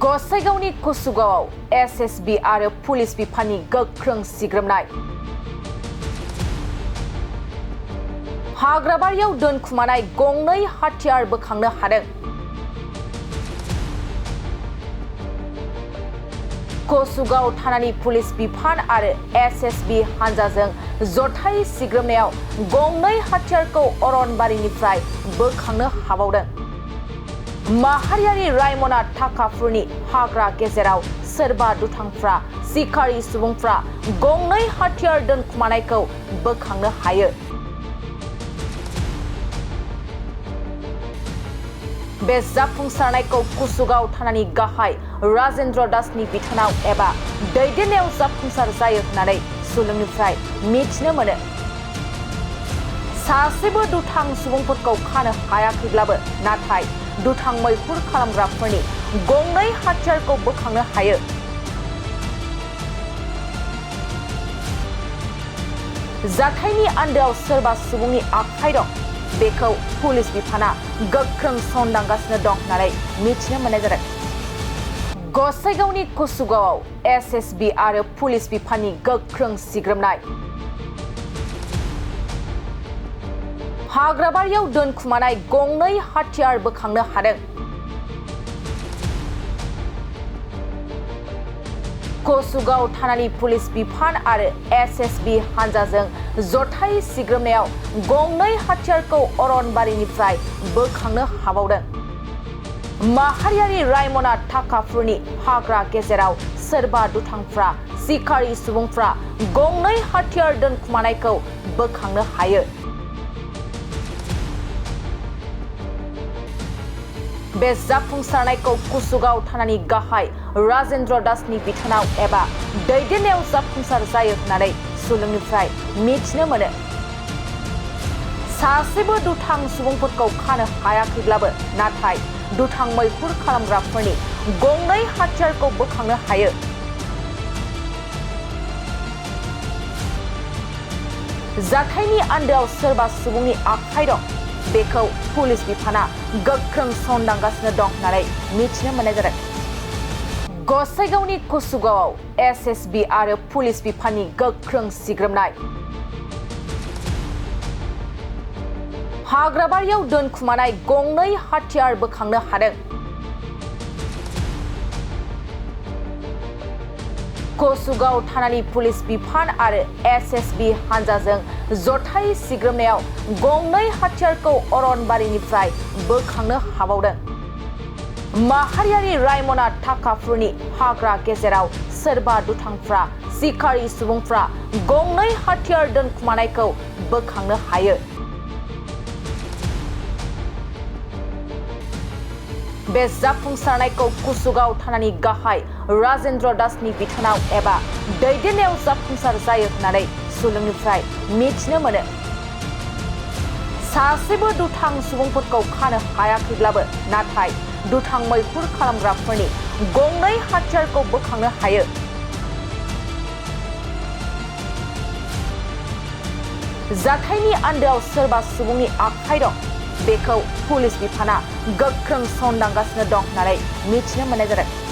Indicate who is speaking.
Speaker 1: गसाइगावनि कुसुगावआव SSB आरो police बिफाननि गोख्रों सिग्रोमनाय। हाग्राबारियाव दोनखुमानाय गंनै हाथियार बोखांनो हादों। कुसुगाव थानानि पुलिस बिफान आरो एसएसबी हानजाजों जथाय सिग्रोमनायाव गंनै हाथियारखौ अरनबारिनिफ्राय बोखांनो हाबावदों। माहारियारि रायमना थाखाफुरनि हाग्रा गेजेराव सोरबा दुथांफ्रा सिखारि सुबुंफ्रा गंनै हाथियार दोनखुमानायखौ बोखांनो हायो। बे जाफुंसारनायखौ कुसुगाव थानानि गाहाय राजेन्द्र दासनि बिथोनाव एबा दैदेननायाव जाफुंसार जायो होननानै सुलुंनिफ्राय मिथिनो मोनो। सासेबो दुथां सुबुंफोरखौ खानो हायाखैब्लाबो नाथाय दुथां मैहुर खालामग्राफोरनि गंनै हाथियारखौ बोखांनो हायो। जाथायनि आन्दोआव सोरबा सुबुंनि आखाइ दं बेखौ पुलिस बिफाना गोख्रों संदांगासिनो दं होननानै मिथिनो मोननाय जादों। गसाइगावनि कुसुगावआव एसएसबी आरो पुलिस बिफाननि गोख्रों सिग्रोमनाय। हाग्राबारियाव दोनखुमानाय गंनै हाथियार बोखांनो हादों। कुसुगाव थानानि पुलिस बिफान आरो एसएसबी हानजाजों जथाय सिग्रोमनायाव गंनै हाथियारखौ अरनबारिनिफ्राय बोखांनो हाबावदों। माहारियारि रायमना थाखाफुरनि हाग्रा गेजेराव सोरबा दुथांफ्रा सिखारि सुबुंफ्रा गंनै हाथियार दोनखुमानायखौ बोखांनो हायो। बे जाफुंसारनायखौ कुसुगाव थानानि गाहाय राजेन्द्र दासनि बिथोनाव एबा दैदेननायाव जाफुंसार जायो होननानै सुलुंनिफ्राय मिथिनो मोनो। सासेबो दुथां सुबुंफोरखौ खानो हायाखैब्लाबो नाथाय दुथां मैहुर खालामग्राफोरनि गंनै हाथियारखौ बोखांनो हायो। जाथायनि आन्दोआव सोरबा सुबुंनि आखाइ दं बेखौ पुलिस बिफाना गोख्रों संदांगासिनो दं होननानै मिथिनो मोननाय जादों। गसाइगावनि कुसुगावआव एसएसबी आरो पुलिस बिफाननि गोख्रों सिग्रोमनाय। हाग्राबारियाव दोनखुमानाय गंनै हाथियार बोखांनो हादों। कुसुगाव थानानि पुलिस बिफान आरो एसएसबी हानजाजों जथाय सिग्रोमनायाव गंनै हाथियारखौ अरनबारिनिफ्राय बोखांनो हाबावदों। माहारियारि रायमना थाखाफुरनि हाग्रा गेजेराव सोरबा दुथांफ्रा सिखारि सुबुंफ्रा गंनै हाथियार दोनखुमानायखौ बोखांनो हायो। बे जाफुंसारनायखौ कुसुगाव थानानि गाहाय राजेन्द्र दासनि बिथोनाव एबा दैदेननायाव जाफुंसार जायो होननानै सुलुंनिफ्राय मिथिनो मोनो। सासेबो दुथां सुबुंफोरखौ खानो हायाखैब्लाबो नाथाय दुथां मैहुर खालामग्राफोरनि गंनै हाथियारखौ बोखांनो हायो। जाथायनि आन्दोआव सोरबा सुबुंनि आखाइ दं बेखौ पुलिस बिफाना गोख्रों संदांगासिनो दं होननानै मिथिनो मोननाय जादों।